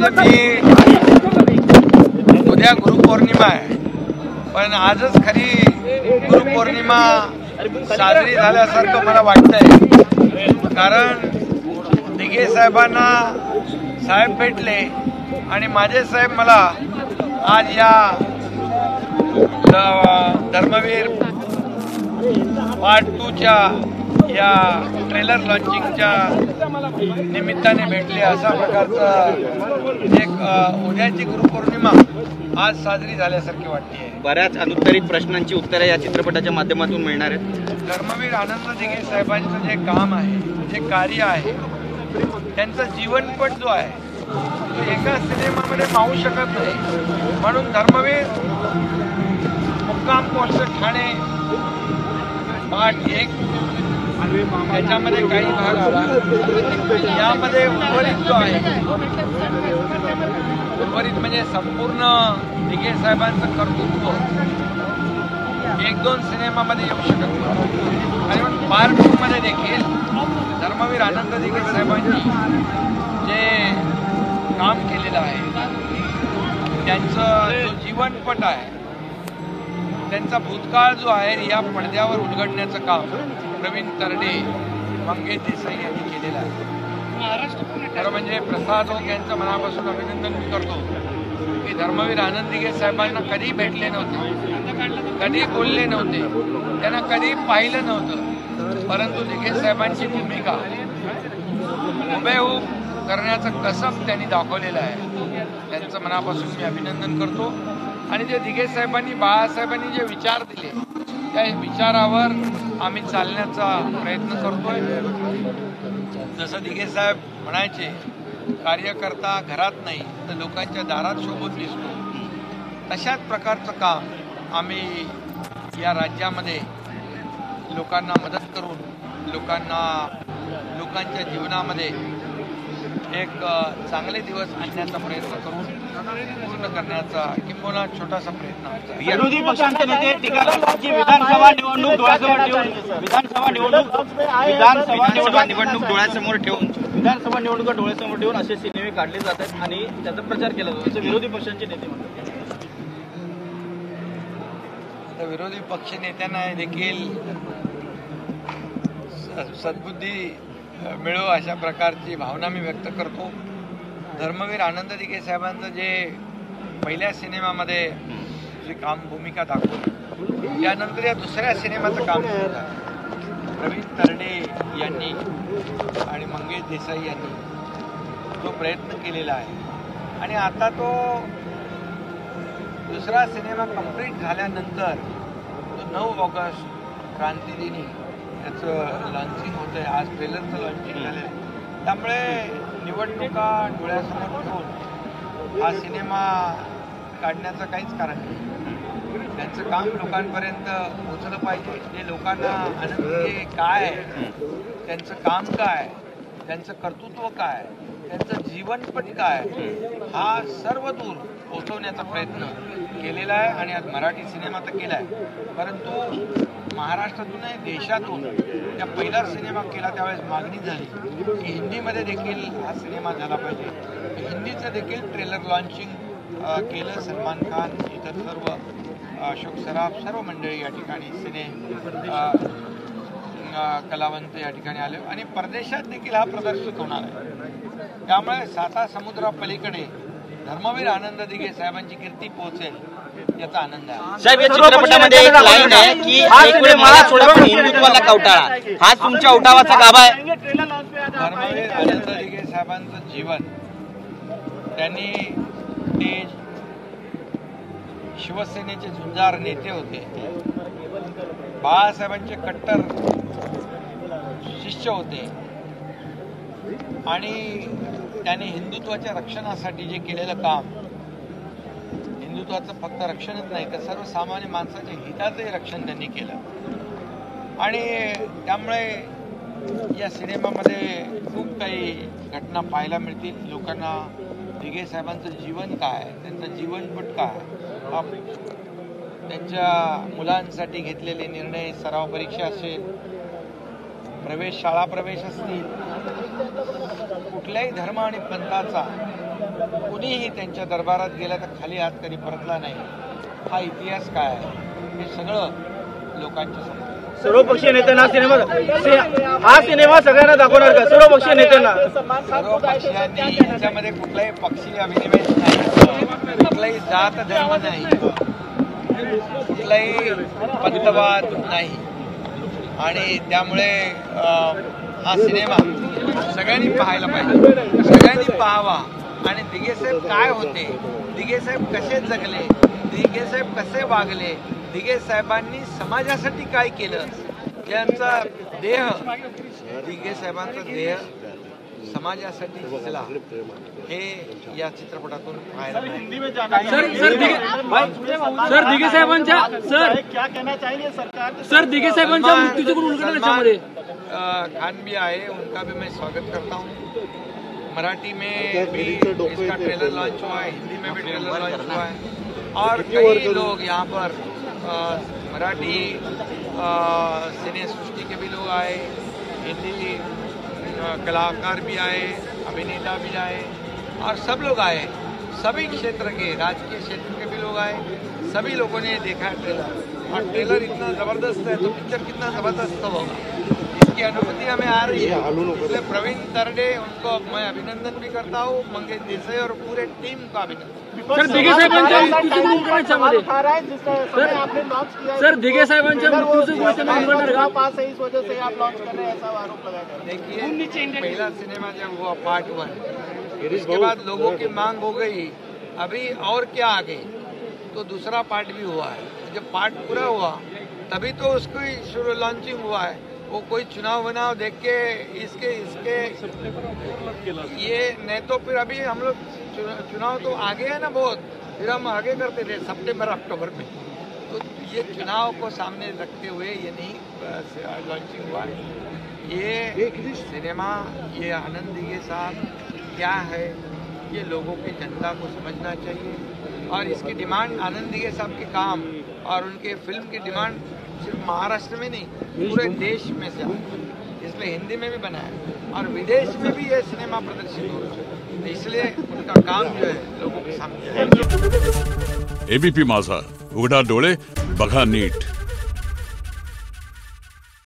म्हणजे मी उद्या गुरुपौर्णिमा आहे, पण आजच खरी गुरुपौर्णिमा साजरी झाल्यासारखं मला वाटतंय. कारण दिघे साहेबांना साहेब भेटले आणि माझे साहेब मला आज या धर्मवीर पार्ट 2च्या या ट्रेलर लॉन्चिंगच्या निमित्ताने भेटले. अशा प्रकारचं एक उद्याची गुरुपौर्णिमा आज साजरी झाल्यासारखी वाटते. बऱ्याच अनुत्तरित प्रश्नांची उत्तरे या चित्रपटाच्या माध्यमातून मिळणार आहेत. धर्मवीर आनंद दिघे साहेबांचं जे काम आहे, जे कार्य आहे, त्यांचा जीवनपट जो आहे तो एका सिनेमामध्ये पाहू शकत नाही. म्हणून धर्मवीर मुक्काम पोस्ट ठाणे पार्ट 1 त्याच्यामध्ये काही भाग आला. यामध्ये उर्वरित जो आहे, उर्वरित म्हणजे संपूर्ण दिघे साहेबांचं कर्तृत्व 1-2 सिनेमामध्ये येऊ शकत नाही. आणि म्हणून पार्ट 2 मध्ये देखील धर्मवीर आनंद दिघे साहेबांनी जे काम केलेलं आहे, त्यांचं जो जीवनपट आहे, त्यांचा भूतकाळ जो आहे या पडद्यावर उलगडण्याचं काम प्रवीण तरडे, मंगेश देसाई यांनी केलेलं आहे. खरं म्हणजे प्रसाद ओक यांचं मनापासून अभिनंदन मी करतो की धर्मवीर आनंद दिघे साहेबांना कधी भेटले नव्हते, कधी बोलले नव्हते, त्यांना कधी पाहिलं नव्हतं, परंतु दिघे साहेबांची भूमिका हुबेहूब करण्याचं कसब त्यांनी दाखवलेलं आहे. त्यांचं मनापासून मी अभिनंदन करतो. आणि जे दिघे साहेबांनी, बाळासाहेबांनी जे विचार दिले त्या विचारावर आम्ही चालण्याचा प्रयत्न करतोय. जसं दिघे साहेब म्हणायचे, कार्यकर्ता घरात नाही तर लोकांच्या दारात शोभून दिसतो, तशाच प्रकारचं काम आम्ही या राज्यामध्ये लोकांना मदत करून लोकांच्या जीवनामध्ये एक चांगले दिवस आणण्याचा प्रयत्न करून पूर्ण करण्याचा किंबहुना छोटासा प्रयत्न आमचा. विरोधी पक्षांचे नेते टीका करतात की विधानसभा निवडणूक डोळ्यासमोर ठेवून असे सिनेमे काढले जातात आणि त्याचा प्रचार केला जातो, असं विरोधी पक्षांचे नेते म्हणतात. तर विरोधी पक्ष नेत्यांना देखील सद्बुद्धी मिळो अशा प्रकारची भावना मी व्यक्त करतो. धर्मवीर आनंद दिघे साहेबांचं जे पहिल्या सिनेमामध्ये जी भूमिका दाखवली, त्यानंतर या दुसऱ्या सिनेमाचं काम सुरू आहे. प्रवीण तरडे यांनी आणि मंगेश देसाई यांनी जो प्रयत्न केलेला आहे आणि आता तो दुसरा सिनेमा कंप्लीट झाल्यानंतर 9 ऑगस्ट क्रांतीदिनी त्याचं लॉन्चिंग होतं आहे. आज ट्रेलरचं लॉन्चिंग झालेलं आहे. त्यामुळे निवडणुका डोळ्यासमोर ठेवून हा सिनेमा काढण्याचं काहीच कारण नाही. त्यांचं काम लोकांपर्यंत पोचलं पाहिजे. जे लोकांना आनंद काय आहे, त्यांचं काम काय, त्यांचं कर्तृत्व काय, त्यांचं जीवनपट काय, हा सर्व दूर पोचवण्याचा प्रयत्न केलेला आहे. आणि आज मराठी सिनेमा तर केला आहे, परंतु महाराष्ट्रातूनही देशातून त्या पहिला सिनेमा केला त्यावेळेस मागणी झाली की हिंदीमध्ये देखील हा सिनेमा झाला पाहिजे. हिंदीचं देखील ट्रेलर लॉन्चिंग केलं. सलमान खान, इतर सर्व, अशोक सराफ, सर्व मंडळी या ठिकाणी, कलावंत या ठिकाणी आले आणि परदेशात देखील हा प्रदर्शित होणार आहे. त्यामुळे 7 समुद्रापलीकडे धर्मवीर आनंद दिघे साहेबांची कीर्ती पोहोचेल याचा आनंद आहे. साहेब, या चित्रपटामध्ये एक लाईन आहे की एक वेळ मला सोडा पण हिंदुत्वाला कवटाळा, हा तुमच्या उठावाचा गाभा आहे. धर्मवीर आनंद दिघे साहेबांचं जीवन, त्यांनी ते शिवसेनेचे झुंजार नेते होते, बाळासाहेबांचे कट्टर शिष्य होते आणि त्यांनी हिंदुत्वाच्या रक्षणासाठी जे केलेलं काम, हिंदुत्वाचं फक्त रक्षणच नाही तर सर्वसामान्य माणसाच्या हिताचंही रक्षण त्यांनी केलं. आणि त्यामुळे या सिनेमामध्ये खूप काही घटना पाहायला मिळतील. लोकांना दिघे साहेबांचं जीवन काय, त्यांचं जीवनपट काय, त्यांच्या मुलांसाठी घेतलेले निर्णय, सराव परीक्षा असेल, शाळा प्रवेश असतील, कुठल्याही धर्म आणि पंथाचा कुणीही त्यांच्या दरबारात गेला तर खाली हात कधी परतला नाही. हा इतिहास काय आहे हे सगळं लोकांच्या समोर. सर्वपक्षीय नेत्यांना हा सिनेमा सगळ्यांना दाखवणार का? सर्वपक्षीय नेत्यांना सर्व पक्षांनी याच्यामध्ये कुठलाही पक्षीय अभिनिवेश नाही, कुठलाही जात धर्म नाही, कुठलाही पंथवाद नाही. आणि त्यामुळे हा सिनेमा सगळ्यांनी पाहायला पाहिजे, सगळ्यांनी पाहावा. आणि दिघेसाहेब काय होते, दिघेसाहेब कसे जगले, दिघेसाहेब कसे वागले, दिघेसाहेबांनी समाजासाठी काय केलं, त्यांचा देह, दिघेसाहेबांचा देह समाजासाठी झिजला, हे या चित्रपटातून पाहायला मिळालं. दिघे साहेबांच्या मृत्यूचे गुण उलगडण्यामध्ये खान भी आए, उनका भी मैं स्वागत करता हूँ. मराठी में भी इसका ट्रेलर लॉन्च हुआ है, हिंदी में भी ट्रेलर लॉन्च हुआ है और कई लोग यहाँ पर मराठी सिने सृष्टि के भी लोग आए, हिंदी कलाकार भी आए, अभिनेता भी आए और सब लोग आए, सभी क्षेत्र के, राजकीय क्षेत्र के भी लोग आए. सभी लोगों ने देखा है ट्रेलर और ट्रेलर इतना ज़बरदस्त है तो पिक्चर कितना ज़बरदस्त होगा, इसकी अनुभूति हमें आ रही है. इसलिए प्रवीण तरडे, उनको मैं अभिनंदन भी करता हूँ, मंगेश देसाई और पूरे टीम का अभिनंदन. सर दिघे साहेबांच्या मृत्यूचे गुण उलगडण्यामध्ये सर दिघे साहेबांच्या मृत्यूचे गुण उलगडणार का? देखिए, पहला सिनेमा जब हुआ पार्ट 1, उसके बाद लोगों की मांग हो गई, अभी और क्या आ गई, तो दूसरा पार्ट भी हुआ है. जब पार्ट पूरा हुआ तभी तो उसकी शुरू लॉन्चिंग हुआ है. वो कोई चुनाव वुनाव देख के इसके ये नहीं तो फिर अभी हम लोग चुनाव तो आगे है ना बहुत, फिर हम आगे करते थे सितंबर अक्टूबर में. तो ये चुनाव को सामने रखते हुए ये नहीं लॉन्चिंग हुआ है. ये सिनेमा, ये आनंद दिघे साहब क्या है, ये लोगों की जनता को समझना चाहिए. और इसकी डिमांड, आनंद दिघे साहब के काम और उनके फिल्म की डिमांड सिर्फ महाराष्ट्र में नहीं, पूरे देश में से आती है. इसलिए हिंदी में भी बना है और विदेश में भी ये सिनेमा प्रदर्शित हो रहा है. तो इसलिए उनका काम जो है लोगों के सामने है. एबीपी माझा, उघडा डोळे बघा नीट.